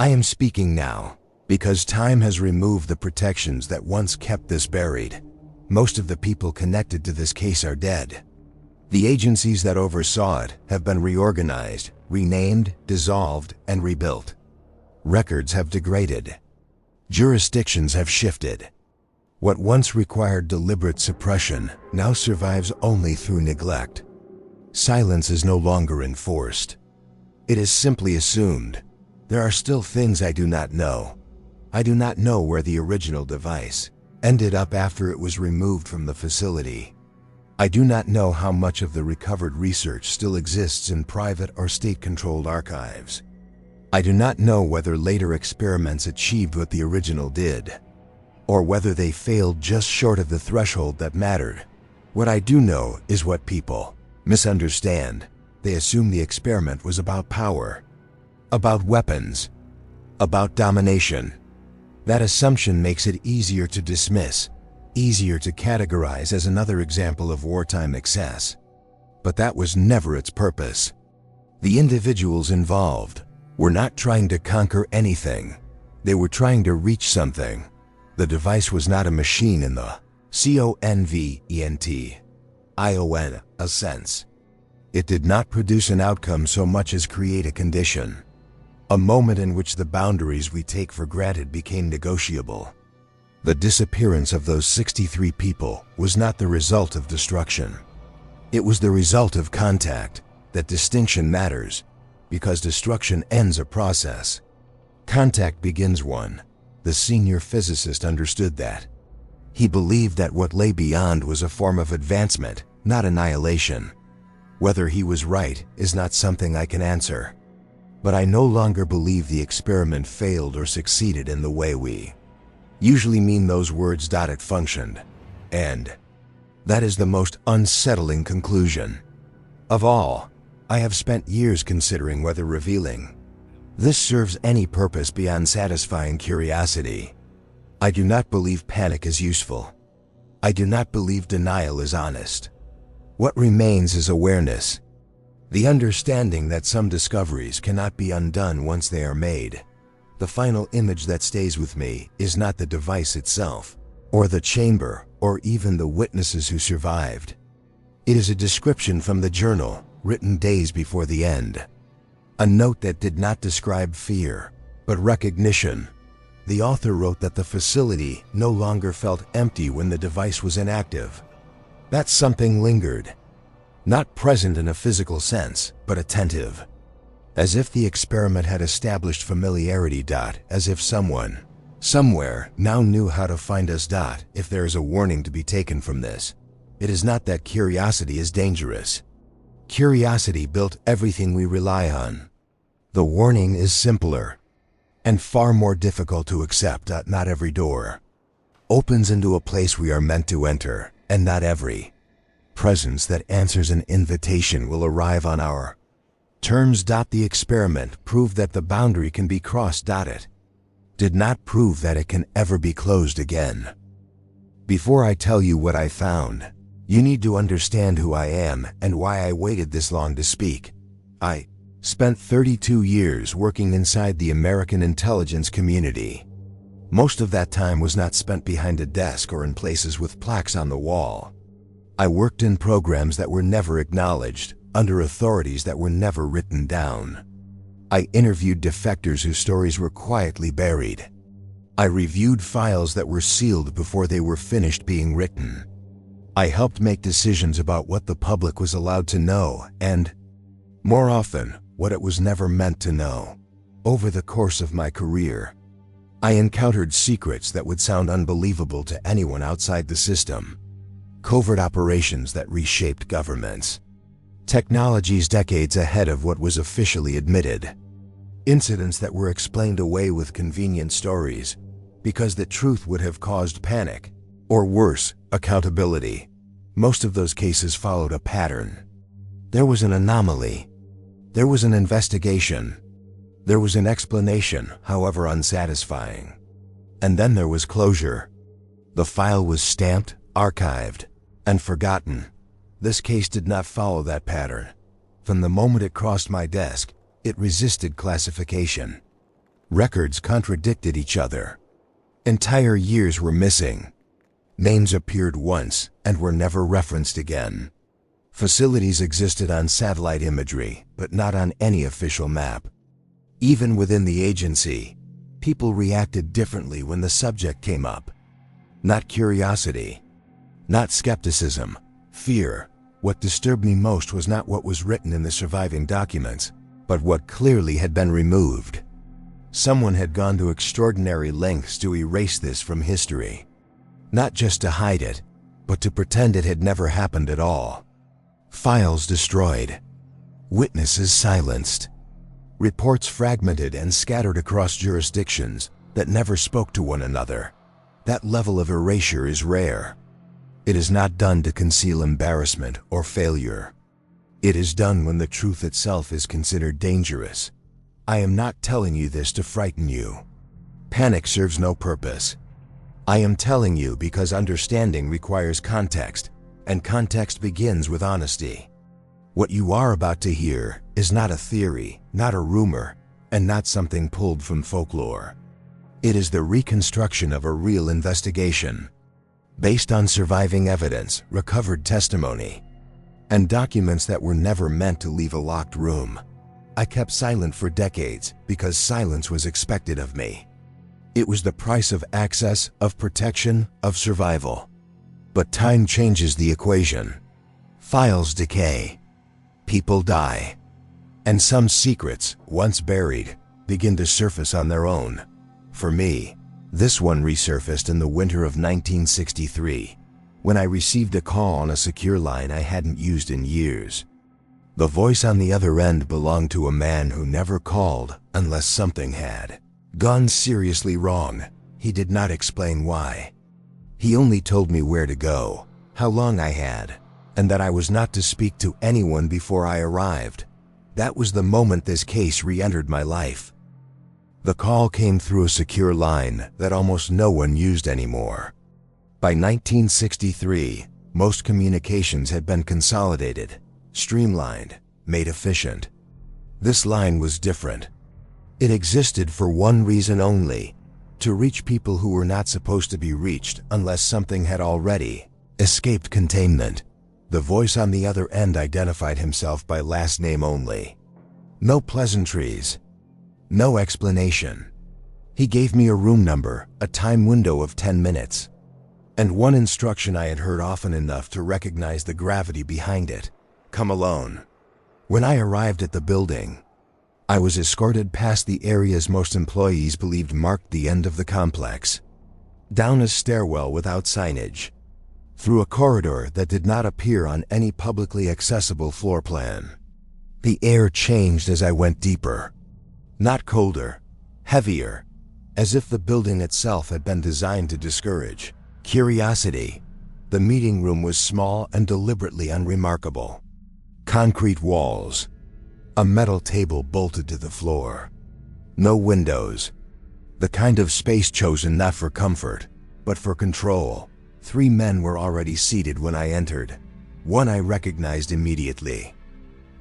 I am speaking now because time has removed the protections that once kept this buried. Most of the people connected to this case are dead. The agencies that oversaw it have been reorganized, renamed, dissolved, and rebuilt. Records have degraded. Jurisdictions have shifted. What once required deliberate suppression now survives only through neglect. Silence is no longer enforced. It is simply assumed. There are still things I do not know. I do not know where the original device ended up after it was removed from the facility. I do not know how much of the recovered research still exists in private or state-controlled archives. I do not know whether later experiments achieved what the original did, or whether they failed just short of the threshold that mattered. What I do know is what people misunderstand. They assume the experiment was about power, about weapons, about domination. That assumption makes it easier to dismiss, easier to categorize as another example of wartime excess. But that was never its purpose. The individuals involved were not trying to conquer anything. They were trying to reach something. The device was not a machine in the convenient a sense. It did not produce an outcome so much as create a condition. A moment in which the boundaries we take for granted became negotiable. The disappearance of those 63 people was not the result of destruction. It was the result of contact. That distinction matters, because destruction ends a process. Contact begins one. The senior physicist understood that. He believed that what lay beyond was a form of advancement, not annihilation. Whether he was right is not something I can answer. But I no longer believe the experiment failed or succeeded in the way we usually mean those words. It functioned. And that is the most unsettling conclusion of all. I have spent years considering whether revealing this serves any purpose beyond satisfying curiosity. I do not believe panic is useful. I do not believe denial is honest. What remains is awareness. The understanding that some discoveries cannot be undone once they are made. The final image that stays with me is not the device itself, or the chamber, or even the witnesses who survived. It is a description from the journal, written days before the end. A note that did not describe fear, but recognition. The author wrote that the facility no longer felt empty when the device was inactive. That something lingered. Not present in a physical sense, but attentive. As if the experiment had established familiarity. As if someone, somewhere, now knew how to find us. If there is a warning to be taken from this, it is not that curiosity is dangerous. Curiosity built everything we rely on. The warning is simpler and far more difficult to accept. Not every door opens into a place we are meant to enter, and not every presence that answers an invitation will arrive on our terms. The experiment proved that the boundary can be crossed. It did not prove that it can ever be closed again. Before I tell you what I found, you need to understand who I am and why I waited this long to speak. I spent 32 years working inside the American intelligence community. Most of that time was not spent behind a desk or in places with plaques on the wall. I worked in programs that were never acknowledged, under authorities that were never written down. I interviewed defectors whose stories were quietly buried. I reviewed files that were sealed before they were finished being written. I helped make decisions about what the public was allowed to know and, more often, what it was never meant to know. Over the course of my career, I encountered secrets that would sound unbelievable to anyone outside the system. Covert operations that reshaped governments. Technologies decades ahead of what was officially admitted. Incidents that were explained away with convenient stories because the truth would have caused panic, or worse, accountability. Most of those cases followed a pattern. There was an anomaly. There was an investigation. There was an explanation, however unsatisfying. And then there was closure. The file was stamped, archived, and forgotten. This case did not follow that pattern. From the moment it crossed my desk, it resisted classification. Records contradicted each other. Entire years were missing. Names appeared once and were never referenced again. Facilities existed on satellite imagery, but not on any official map. Even within the agency, people reacted differently when the subject came up. Not curiosity, not skepticism, fear. What disturbed me most was not what was written in the surviving documents, but what clearly had been removed. Someone had gone to extraordinary lengths to erase this from history. Not just to hide it, but to pretend it had never happened at all. Files destroyed. Witnesses silenced. Reports fragmented and scattered across jurisdictions that never spoke to one another. That level of erasure is rare. It is not done to conceal embarrassment or failure. It is done when the truth itself is considered dangerous. I am not telling you this to frighten you. Panic serves no purpose. I am telling you because understanding requires context, and context begins with honesty. What you are about to hear is not a theory, not a rumor, and not something pulled from folklore. It is the reconstruction of a real investigation, based on surviving evidence, recovered testimony, and documents that were never meant to leave a locked room. I kept silent for decades because silence was expected of me. It was the price of access, of protection, of survival. But time changes the equation. Files decay. People die. And some secrets, once buried, begin to surface on their own. For me, this one resurfaced in the winter of 1963, when I received a call on a secure line I hadn't used in years. The voice on the other end belonged to a man who never called unless something had gone seriously wrong. He did not explain why. He only told me where to go, how long I had, and that I was not to speak to anyone before I arrived. That was the moment this case re-entered my life. The call came through a secure line that almost no one used anymore. By 1963, most communications had been consolidated, streamlined, made efficient. This line was different. It existed for one reason only: to reach people who were not supposed to be reached unless something had already escaped containment. The voice on the other end identified himself by last name only. No pleasantries. No explanation. He gave me a room number, a time window of 10 minutes, and one instruction I had heard often enough to recognize the gravity behind it: come alone. When I arrived at the building, I was escorted past the areas most employees believed marked the end of the complex, down a stairwell without signage, through a corridor that did not appear on any publicly accessible floor plan. The air changed as I went deeper. Not colder, heavier, as if the building itself had been designed to discourage curiosity. The meeting room was small and deliberately unremarkable. Concrete walls. A metal table bolted to the floor. No windows. The kind of space chosen not for comfort, but for control. 3 men were already seated when I entered. One I recognized immediately.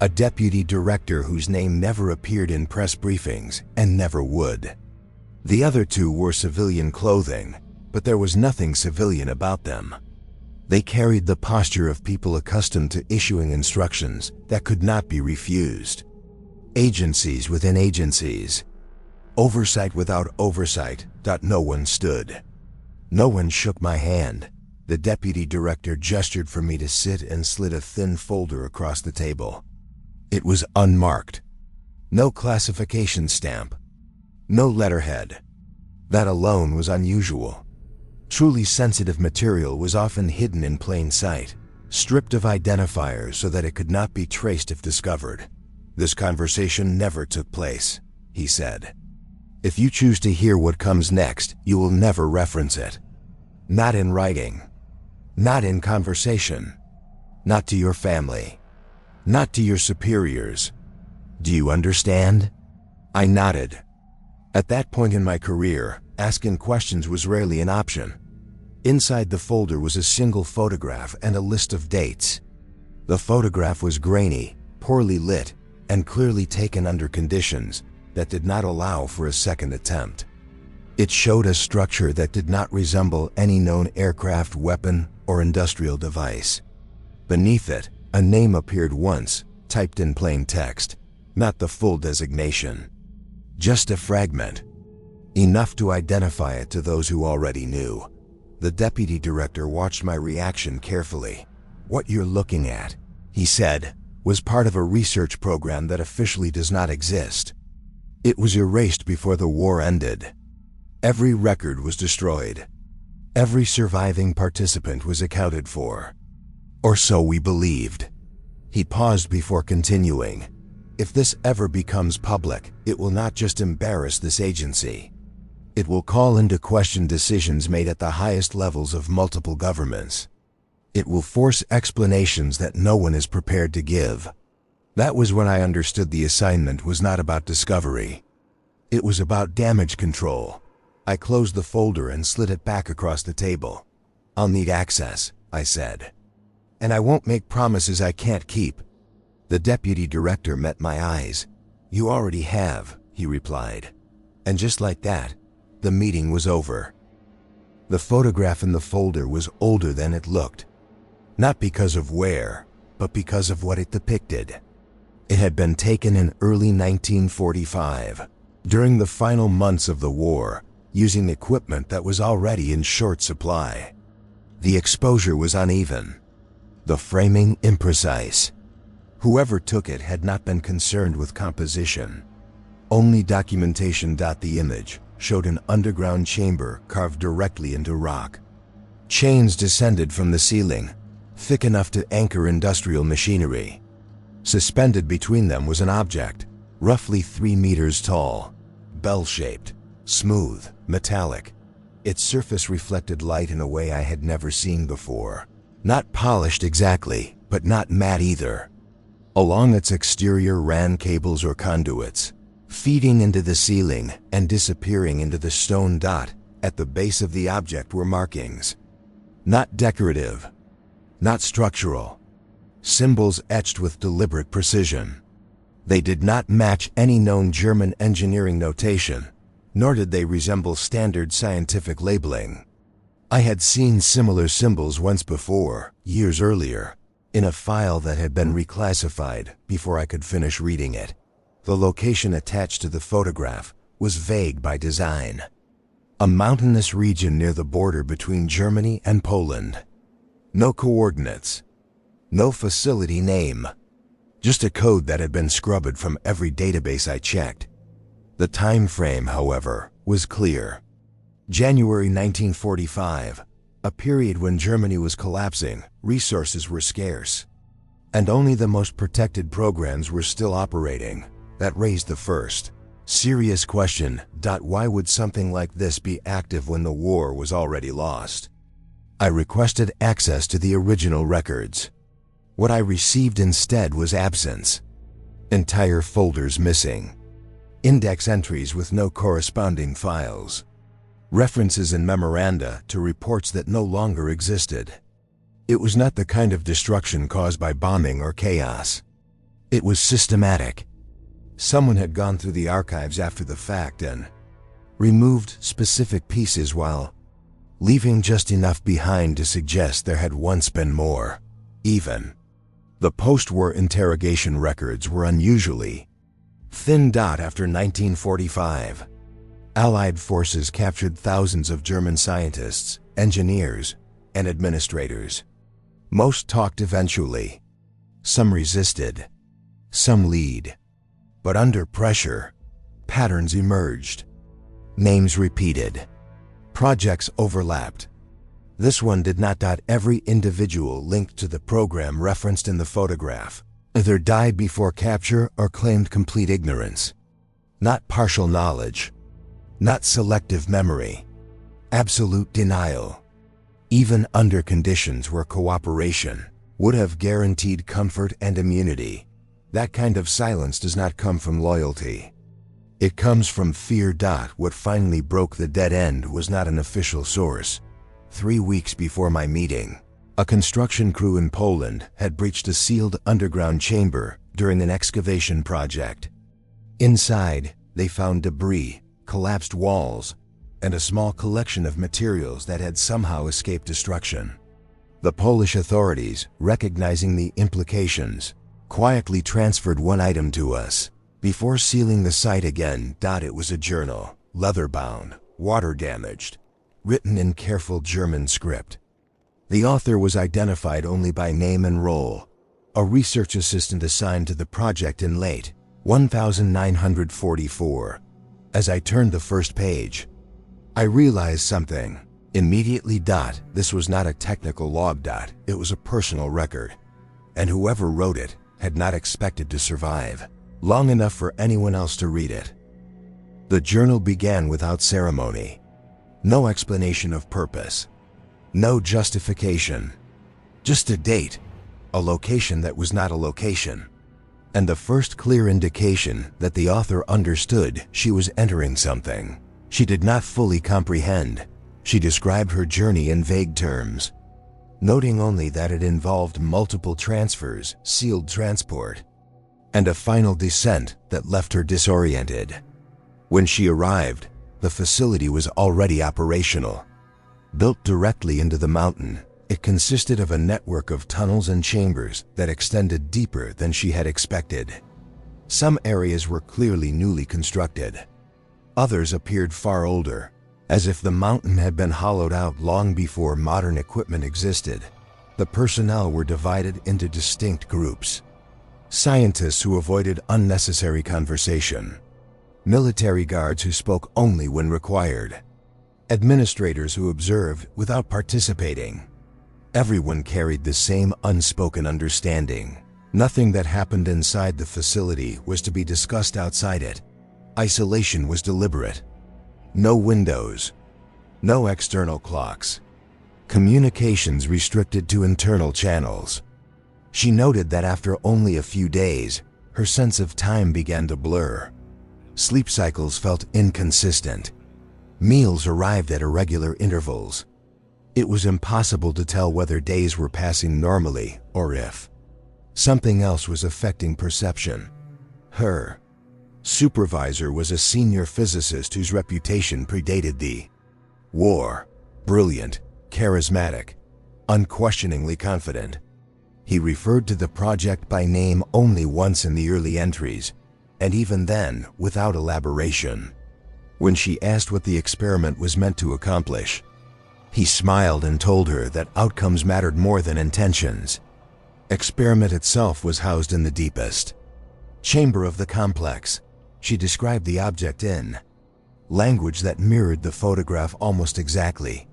A deputy director whose name never appeared in press briefings and never would. The other 2 wore civilian clothing, but there was nothing civilian about them. They carried the posture of people accustomed to issuing instructions that could not be refused. Agencies within agencies. Oversight without oversight. No one stood. No one shook my hand. The deputy director gestured for me to sit and slid a thin folder across the table. It was unmarked. No classification stamp. No letterhead. That alone was unusual. Truly sensitive material was often hidden in plain sight, stripped of identifiers so that it could not be traced if discovered. This conversation never took place, he said. If you choose to hear what comes next, you will never reference it. Not in writing. Not in conversation. Not to your family. Not to your superiors. Do you understand? I nodded. At that point in my career, asking questions was rarely an option. Inside the folder was a single photograph and a list of dates. The photograph was grainy, poorly lit, and clearly taken under conditions that did not allow for a second attempt. It showed a structure that did not resemble any known aircraft, weapon, or industrial device. Beneath it, a name appeared once, typed in plain text, not the full designation. Just a fragment. Enough to identify it to those who already knew. The deputy director watched my reaction carefully. "What you're looking at," he said, "was part of a research program that officially does not exist. It was erased before the war ended. Every record was destroyed. Every surviving participant was accounted for. Or so we believed." He paused before continuing. "If this ever becomes public, it will not just embarrass this agency. It will call into question decisions made at the highest levels of multiple governments. It will force explanations that no one is prepared to give." That was when I understood the assignment was not about discovery. It was about damage control. I closed the folder and slid it back across the table. "I'll need access," I said. "And I won't make promises I can't keep." The deputy director met my eyes. "You already have," he replied. And just like that, the meeting was over. The photograph in the folder was older than it looked. Not because of wear, but because of what it depicted. It had been taken in early 1945, during the final months of the war, using equipment that was already in short supply. The exposure was uneven, the framing imprecise. Whoever took it had not been concerned with composition. Only documentation. The image showed an underground chamber carved directly into rock. Chains descended from the ceiling, thick enough to anchor industrial machinery. Suspended between them was an object, roughly 3 meters tall, bell-shaped, smooth, metallic. Its surface reflected light in a way I had never seen before. Not polished exactly, but not matte either. Along its exterior ran cables or conduits, feeding into the ceiling and disappearing into the stone dot. At the base of the object were markings. Not decorative, not structural. Symbols etched with deliberate precision. They did not match any known German engineering notation, nor did they resemble standard scientific labeling. I had seen similar symbols once before, years earlier, in a file that had been reclassified before I could finish reading it. The location attached to the photograph was vague by design. A mountainous region near the border between Germany and Poland. No coordinates. No facility name. Just a code that had been scrubbed from every database I checked. The time frame, however, was clear. January 1945, a period when Germany was collapsing, resources were scarce, and only the most protected programs were still operating. That raised the first serious question: why would something like this be active when the war was already lost? I requested access to the original records. What I received instead was absence. Entire folders missing. Index entries with no corresponding files. References and memoranda to reports that no longer existed. It was not the kind of destruction caused by bombing or chaos. It was systematic. Someone had gone through the archives after the fact and removed specific pieces while leaving just enough behind to suggest there had once been more. Even the post-war interrogation records were unusually thin. After 1945, Allied forces captured thousands of German scientists, engineers, and administrators. Most talked eventually. Some resisted. Some lied. But under pressure, patterns emerged. Names repeated. Projects overlapped. This one did not. Every individual linked to the program referenced in the photograph either died before capture or claimed complete ignorance. Not partial knowledge. Not selective memory. Absolute denial. Even under conditions where cooperation would have guaranteed comfort and immunity. That kind of silence does not come from loyalty. It comes from fear. What finally broke the dead end was not an official source. 3 weeks before my meeting, a construction crew in Poland had breached a sealed underground chamber during an excavation project. Inside, They found debris, collapsed walls, and a small collection of materials that had somehow escaped destruction. The Polish authorities, recognizing the implications, quietly transferred one item to us, before sealing the site again. It was a journal, leather-bound, water-damaged, written in careful German script. The author was identified only by name and role, a research assistant assigned to the project in late 1944. As I turned the first page, I realized something. Immediately. This was not a technical log. It was a personal record, and whoever wrote it had not expected to survive long enough for anyone else to read it. The journal began without ceremony. No explanation of purpose, no justification, just a date, a location that was not a location, and the first clear indication that the author understood she was entering something she did not fully comprehend. She described her journey in vague terms, noting only that it involved multiple transfers, sealed transport, and a final descent that left her disoriented. When she arrived, the facility was already operational. Built directly into the mountain, it consisted of a network of tunnels and chambers that extended deeper than she had expected. Some areas were clearly newly constructed. Others appeared far older, as if the mountain had been hollowed out long before modern equipment existed. The personnel were divided into distinct groups. Scientists who avoided unnecessary conversation, military guards who spoke only when required, administrators who observed without participating. Everyone carried the same unspoken understanding. Nothing that happened inside the facility was to be discussed outside it. Isolation was deliberate. No windows, no external clocks. Communications restricted to internal channels. She noted that after only a few days, her sense of time began to blur. Sleep cycles felt inconsistent. Meals arrived at irregular intervals. It was impossible to tell whether days were passing normally or if something else was affecting perception. Her supervisor was a senior physicist whose reputation predated the war. Brilliant, charismatic, unquestioningly confident. He referred to the project by name only once in the early entries, and even then without elaboration. When she asked what the experiment was meant to accomplish, he smiled and told her that outcomes mattered more than intentions. Experiment itself was housed in the deepest chamber of the complex. She described the object in language that mirrored the photograph almost exactly.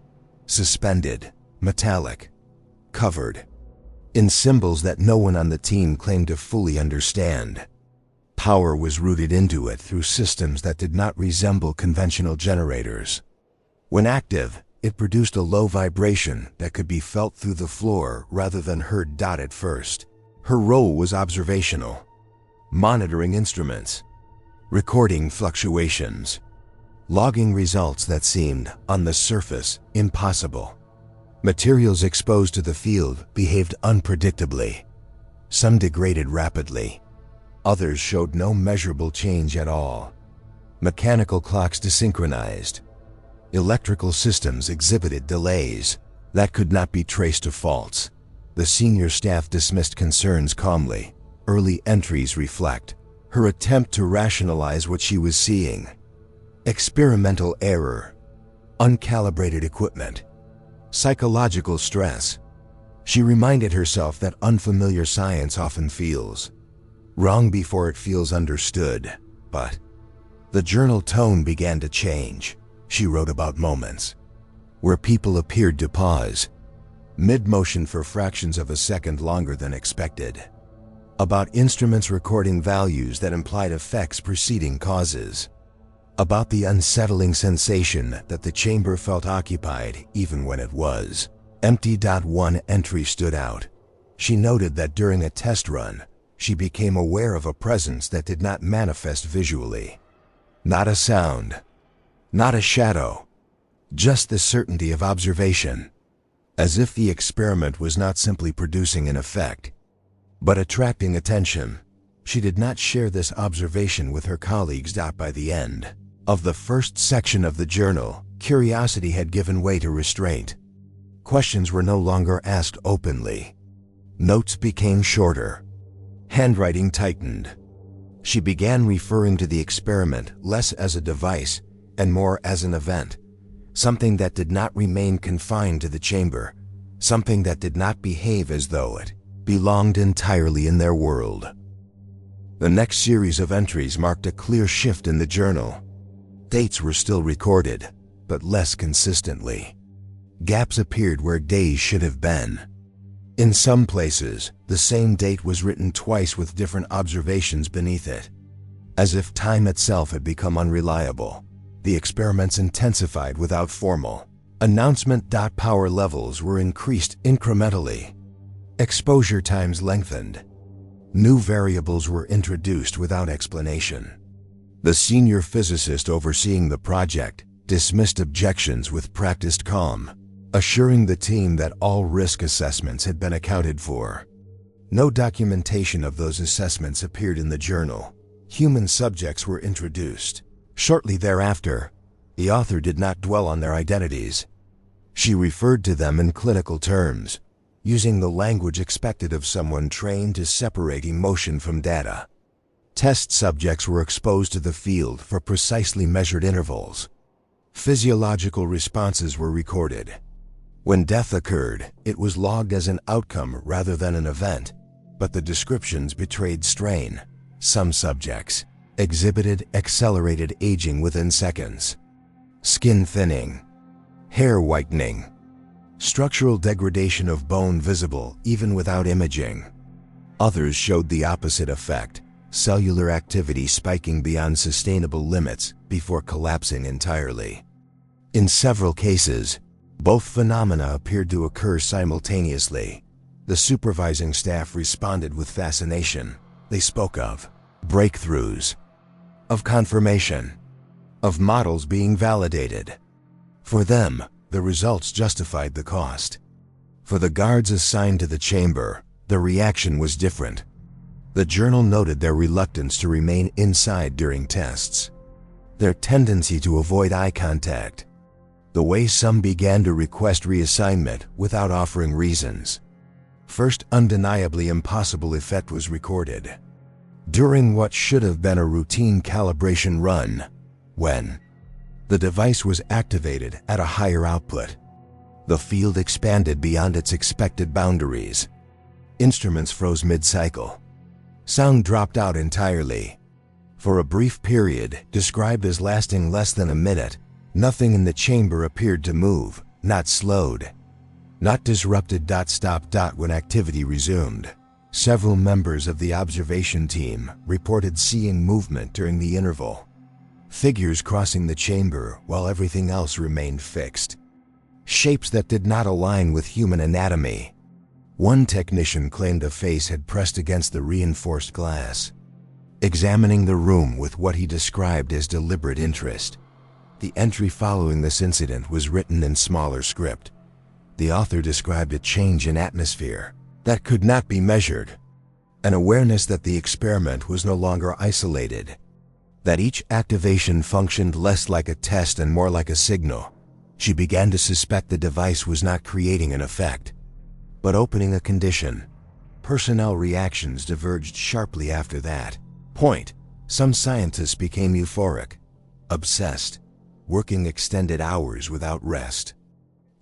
Suspended, metallic, covered in symbols that no one on the team claimed to fully understand. Power was rooted into it through systems that did not resemble conventional generators. When active, it produced a low vibration that could be felt through the floor rather than heard. At first, her role was observational, monitoring instruments, recording fluctuations, logging results that seemed, on the surface, impossible. Materials exposed to the field behaved unpredictably. Some degraded rapidly. Others showed no measurable change at all. Mechanical clocks desynchronized. Electrical systems exhibited delays that could not be traced to faults. The senior staff dismissed concerns calmly. Early entries reflect her attempt to rationalize what she was seeing. Experimental error, uncalibrated equipment, psychological stress. She reminded herself that unfamiliar science often feels wrong before it feels understood. But the journal tone began to change. She wrote about moments where people appeared to pause, mid-motion for fractions of a second longer than expected. About instruments recording values that implied effects preceding causes. About the unsettling sensation that the chamber felt occupied even when it was empty. One entry stood out. She noted that during a test run, she became aware of a presence that did not manifest visually. Not a sound, not a shadow, just the certainty of observation, as if the experiment was not simply producing an effect, but attracting attention. She did not share this observation with her colleagues. By the end of the first section of the journal, curiosity had given way to restraint. Questions were no longer asked openly. Notes became shorter. Handwriting tightened. She began referring to the experiment less as a device and more as an event, something that did not remain confined to the chamber, something that did not behave as though it belonged entirely in their world. The next series of entries marked a clear shift in the journal. Dates were still recorded, but less consistently. Gaps appeared where days should have been. In some places, the same date was written twice with different observations beneath it. As if time itself had become unreliable, the experiments intensified without formal announcement. Power levels were increased incrementally. Exposure times lengthened. New variables were introduced without explanation. The senior physicist overseeing the project dismissed objections with practiced calm, assuring the team that all risk assessments had been accounted for. No documentation of those assessments appeared in the journal. Human subjects were introduced. Shortly thereafter, the author did not dwell on their identities. She referred to them in clinical terms, using the language expected of someone trained to separate emotion from data. Test subjects were exposed to the field for precisely measured intervals. Physiological responses were recorded. When death occurred, it was logged as an outcome rather than an event, but the descriptions betrayed strain. Some subjects exhibited accelerated aging within seconds, skin thinning, hair whitening, structural degradation of bone visible even without imaging. Others showed the opposite effect, cellular activity spiking beyond sustainable limits before collapsing entirely. In several cases, both phenomena appeared to occur simultaneously. The supervising staff responded with fascination. They spoke of breakthroughs, of confirmation, of models being validated. For them, the results justified the cost. For the guards assigned to the chamber, the reaction was different. The journal noted their reluctance to remain inside during tests, their tendency to avoid eye contact, the way some began to request reassignment without offering reasons. First undeniably impossible effect was recorded. During what should have been a routine calibration run, when the device was activated at a higher output, the field expanded beyond its expected boundaries. Instruments froze mid-cycle. Sound dropped out entirely. For a brief period, described as lasting less than a minute, nothing in the chamber appeared to move, not slowed, not disrupted. Stop. When activity resumed, several members of the observation team reported seeing movement during the interval. Figures crossing the chamber while everything else remained fixed. Shapes that did not align with human anatomy. One technician claimed a face had pressed against the reinforced glass. Examining the room with what he described as deliberate interest, the entry following this incident was written in smaller script. The author described a change in atmosphere that could not be measured, an awareness that the experiment was no longer isolated, that each activation functioned less like a test and more like a signal. She began to suspect the device was not creating an effect, but opening a condition. Personnel reactions diverged sharply after that point. Some scientists became euphoric, obsessed, working extended hours without rest.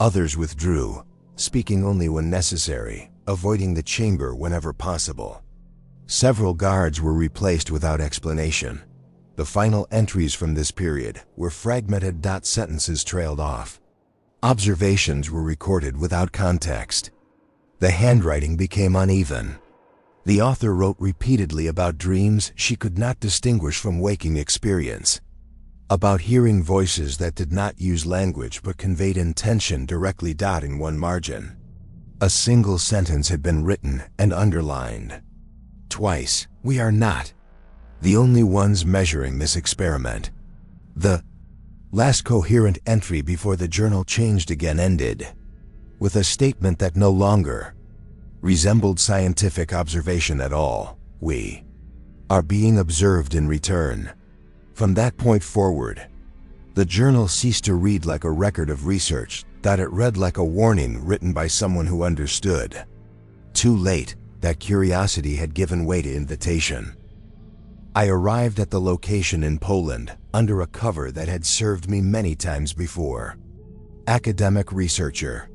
Others withdrew, speaking only when necessary, avoiding the chamber whenever possible. Several guards were replaced without explanation. The final entries from this period were fragmented. Sentences trailed off. Observations were recorded without context. The handwriting became uneven. The author wrote repeatedly about dreams she could not distinguish from waking experience, about hearing voices that did not use language but conveyed intention directly. In one margin, a single sentence had been written and underlined. Twice, "We are not the only ones measuring this experiment." The last coherent entry before the journal changed again ended with a statement that no longer resembled scientific observation at all. "We are being observed in return. From that point forward, the journal ceased to read like a record of research, that it read like a warning written by someone who understood. Too late, that curiosity had given way to invitation. I arrived at the location in Poland under a cover that had served me many times before. Academic researcher.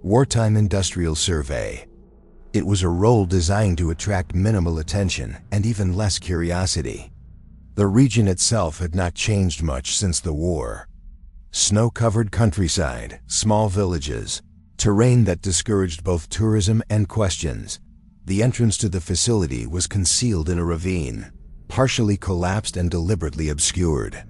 Wartime industrial survey. It was a role designed to attract minimal attention and even less curiosity. The region itself had not changed much since the war. Snow-covered countryside, small villages, terrain that discouraged both tourism and questions. The entrance to the facility was concealed in a ravine, partially collapsed and deliberately obscured.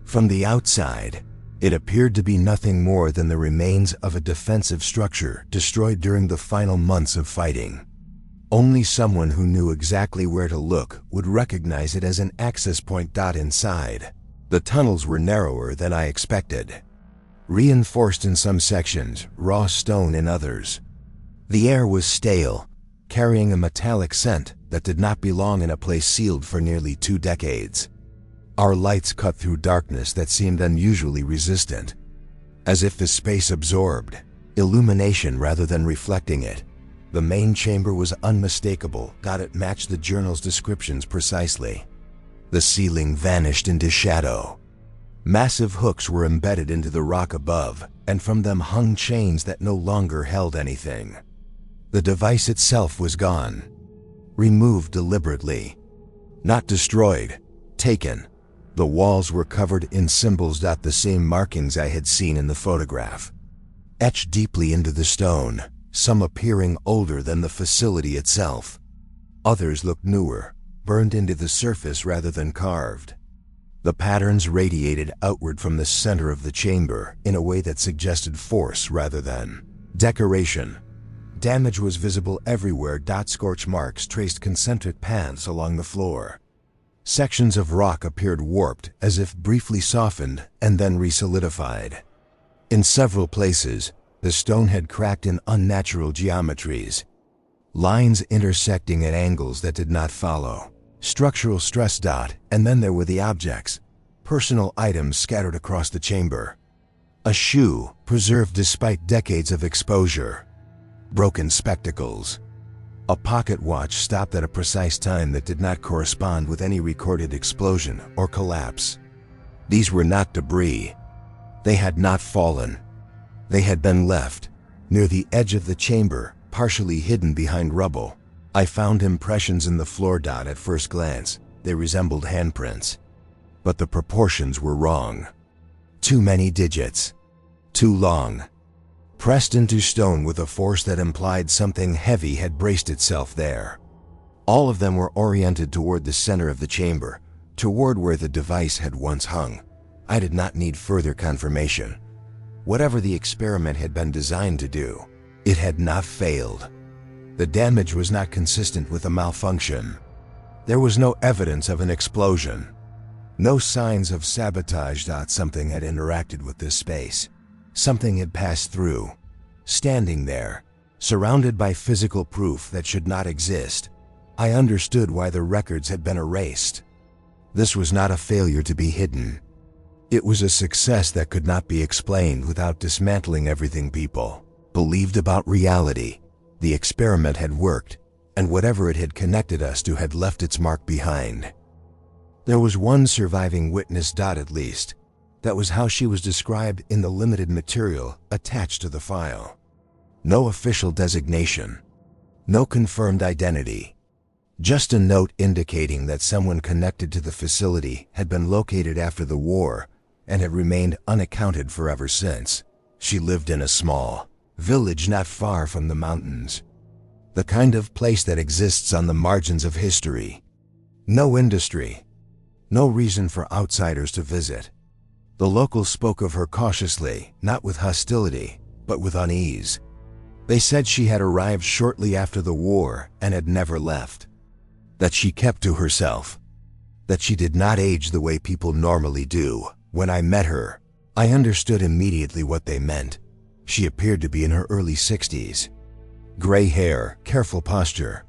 From the outside, it appeared to be nothing more than the remains of a defensive structure destroyed during the final months of fighting. Only someone who knew exactly where to look would recognize it as an access point. Inside, the tunnels were narrower than I expected. Reinforced in some sections, raw stone in others. The air was stale, carrying a metallic scent that did not belong in a place sealed for nearly 2 decades. Our lights cut through darkness that seemed unusually resistant, as if the space absorbed illumination rather than reflecting it. The main chamber was unmistakable. It matched the journal's descriptions precisely. The ceiling vanished into shadow. Massive hooks were embedded into the rock above, and from them hung chains that no longer held anything. The device itself was gone. Removed deliberately. Not destroyed. Taken. The walls were covered in symbols. The same markings I had seen in the photograph. Etched deeply into the stone, some appearing older than the facility itself. Others looked newer, burned into the surface rather than carved. The patterns radiated outward from the center of the chamber in a way that suggested force rather than decoration. Damage was visible everywhere. Scorch marks traced concentric paths along the floor. Sections of rock appeared warped, as if briefly softened and then resolidified. In several places, the stone had cracked in unnatural geometries. Lines intersecting at angles that did not follow. Structural stress. And then there were the objects. Personal items scattered across the chamber. A shoe, preserved despite decades of exposure. Broken spectacles. A pocket watch stopped at a precise time that did not correspond with any recorded explosion or collapse. These were not debris. They had not fallen. They had been left, near the edge of the chamber, partially hidden behind rubble. I found impressions in the floor. At first glance, they resembled handprints. But the proportions were wrong. Too many digits. Too long. Pressed into stone with a force that implied something heavy had braced itself there. All of them were oriented toward the center of the chamber, toward where the device had once hung. I did not need further confirmation. Whatever the experiment had been designed to do, it had not failed. The damage was not consistent with a malfunction. There was no evidence of an explosion. No signs of sabotage. Something had interacted with this space. Something had passed through. Standing there, surrounded by physical proof that should not exist, I understood why the records had been erased. This was not a failure to be hidden. It was a success that could not be explained without dismantling everything people believed about reality. The experiment had worked, and whatever it had connected us to had left its mark behind. There was one surviving witness. At least, that was how she was described in the limited material attached to the file. No official designation. No confirmed identity. Just a note indicating that someone connected to the facility had been located after the war and had remained unaccounted for ever since. She lived in a small village not far from the mountains. The kind of place that exists on the margins of history. No industry. No reason for outsiders to visit. The locals spoke of her cautiously, not with hostility, but with unease. They said she had arrived shortly after the war and had never left. That she kept to herself. That she did not age the way people normally do. When I met her, I understood immediately what they meant. She appeared to be in her early 60s. Gray hair, careful posture.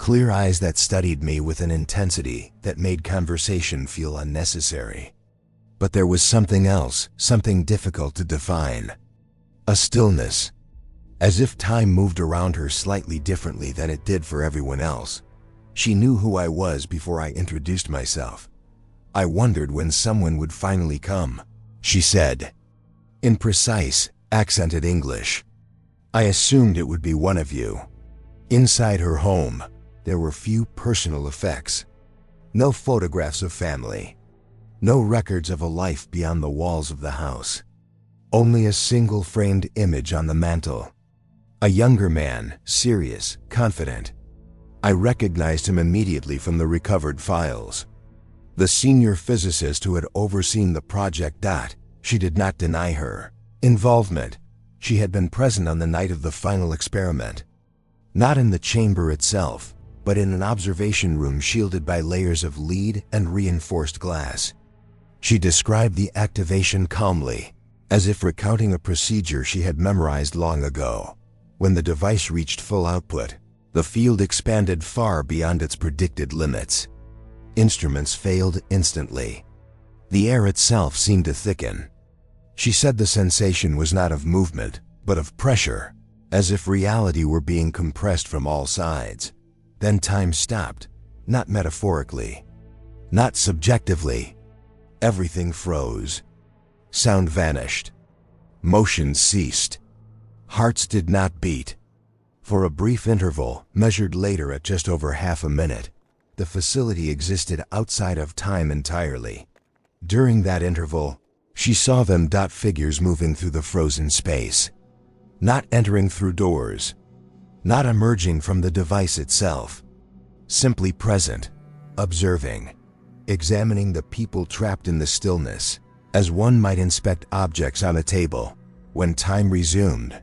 clear eyes that studied me with an intensity that made conversation feel unnecessary. But there was something else, something difficult to define. A stillness. As if time moved around her slightly differently than it did for everyone else. She knew who I was before I introduced myself. I wondered when someone would finally come, she said, in precise, accented English. I assumed it would be one of you. Inside her home, there were few personal effects. No photographs of family. No records of a life beyond the walls of the house. Only a single framed image on the mantel. A younger man, serious, confident. I recognized him immediately from the recovered files. The senior physicist who had overseen the project. She did not deny her involvement. She had been present on the night of the final experiment. Not in the chamber itself, but in an observation room shielded by layers of lead and reinforced glass. She described the activation calmly, as if recounting a procedure she had memorized long ago. When the device reached full output, the field expanded far beyond its predicted limits. Instruments failed instantly. The air itself seemed to thicken. She said the sensation was not of movement, but of pressure, as if reality were being compressed from all sides. Then time stopped, not metaphorically, not subjectively. Everything froze. Sound vanished. Motion ceased. Hearts did not beat. For a brief interval, measured later at just over half a minute, the facility existed outside of time entirely. During that interval, she saw them. Figures moving through the frozen space. Not entering through doors. Not emerging from the device itself. Simply present, observing, examining the people trapped in the stillness, as one might inspect objects on a table. When time resumed,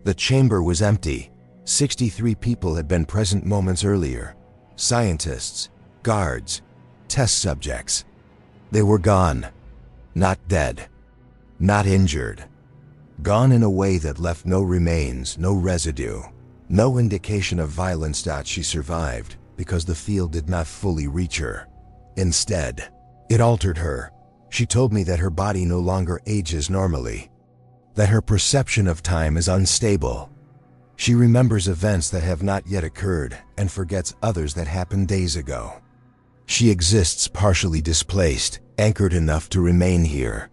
the chamber was empty. 63 people had been present moments earlier. Scientists, guards, test subjects. They were gone. Not dead. Not injured. Gone in a way that left no remains, no residue, no indication of violence. She survived because the field did not fully reach her. Instead, it altered her. She told me that her body no longer ages normally, that her perception of time is unstable. She remembers events that have not yet occurred and forgets others that happened days ago. She exists partially displaced, anchored enough to remain here,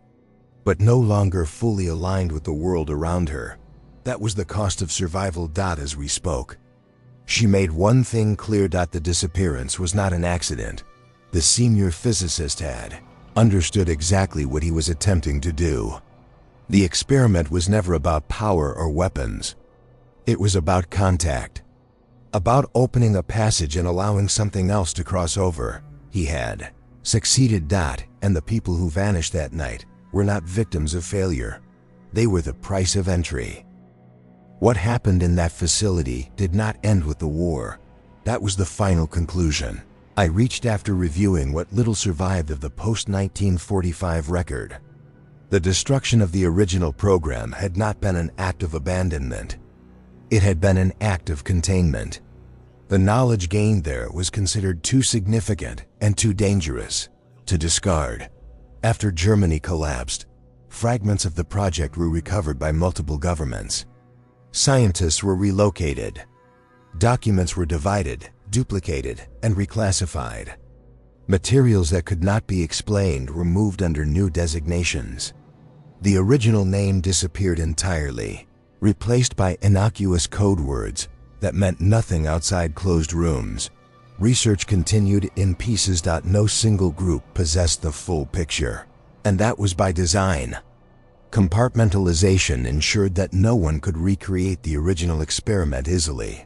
but no longer fully aligned with the world around her. That was the cost of survival. As we spoke, she made one thing clear. The disappearance was not an accident. The senior physicist had understood exactly what he was attempting to do. The experiment was never about power or weapons. It was about contact. About opening a passage and allowing something else to cross over. He had succeeded. And the people who vanished that night were not victims of failure. They were the price of entry. What happened in that facility did not end with the war. That was the final conclusion I reached after reviewing what little survived of the post-1945 record. The destruction of the original program had not been an act of abandonment. It had been an act of containment. The knowledge gained there was considered too significant and too dangerous to discard. After Germany collapsed, fragments of the project were recovered by multiple governments. Scientists were relocated. Documents were divided, duplicated, and reclassified. Materials that could not be explained were moved under new designations. The original name disappeared entirely, replaced by innocuous code words that meant nothing outside closed rooms. Research continued in pieces. No single group possessed the full picture, and that was by design. Compartmentalization ensured that no one could recreate the original experiment easily.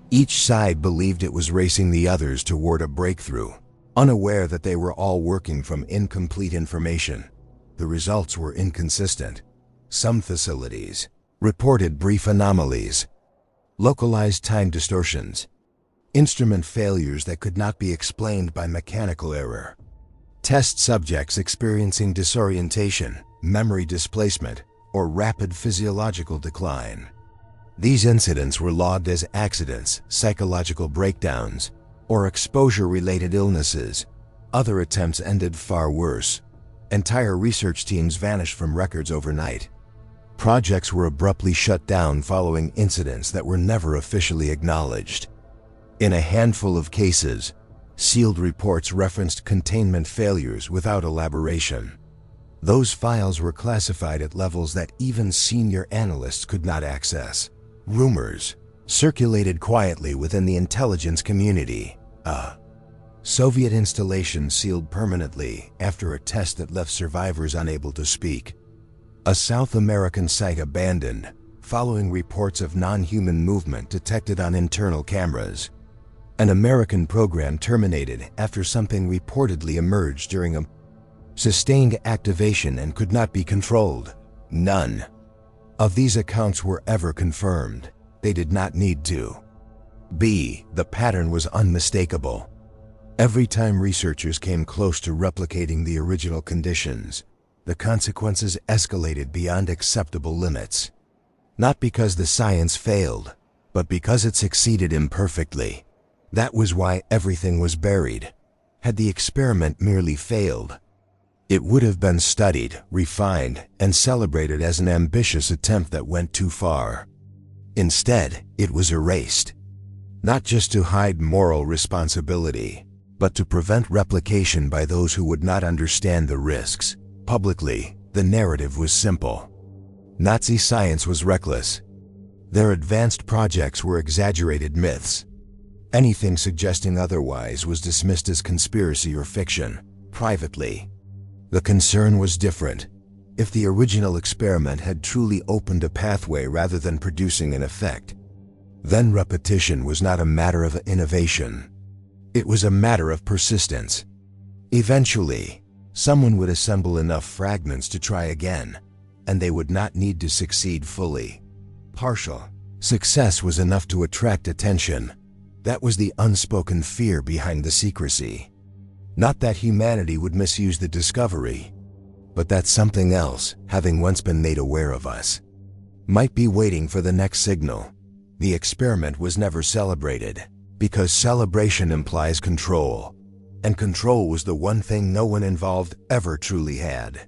Each side believed it was racing the others toward a breakthrough, unaware that they were all working from incomplete information. The results were inconsistent. Some facilities reported brief anomalies, localized time distortions, instrument failures that could not be explained by mechanical error, test subjects experiencing disorientation, memory displacement, or rapid physiological decline. These incidents were logged as accidents, psychological breakdowns, or exposure-related illnesses. Other attempts ended far worse. Entire research teams vanished from records overnight. Projects were abruptly shut down following incidents that were never officially acknowledged. In a handful of cases, sealed reports referenced containment failures without elaboration. Those files were classified at levels that even senior analysts could not access. Rumors circulated quietly within the intelligence community. A Soviet installation sealed permanently after a test that left survivors unable to speak. A South American site abandoned following reports of non-human movement detected on internal cameras. An American program terminated after something reportedly emerged during a sustained activation and could not be controlled. None of these accounts were ever confirmed. They did not need to. B. The pattern was unmistakable. Every time researchers came close to replicating the original conditions, the consequences escalated beyond acceptable limits. Not because the science failed, but because it succeeded imperfectly. That was why everything was buried. Had the experiment merely failed, it would have been studied, refined, and celebrated as an ambitious attempt that went too far. Instead, it was erased. Not just to hide moral responsibility, but to prevent replication by those who would not understand the risks. Publicly, the narrative was simple. Nazi science was reckless. Their advanced projects were exaggerated myths. Anything suggesting otherwise was dismissed as conspiracy or fiction. Privately, the concern was different. If the original experiment had truly opened a pathway rather than producing an effect, then repetition was not a matter of innovation. It was a matter of persistence. Eventually, someone would assemble enough fragments to try again, and they would not need to succeed fully. Partial success was enough to attract attention. That was the unspoken fear behind the secrecy. Not that humanity would misuse the discovery, but that something else, having once been made aware of us, might be waiting for the next signal. The experiment was never celebrated, because celebration implies control, and control was the one thing no one involved ever truly had.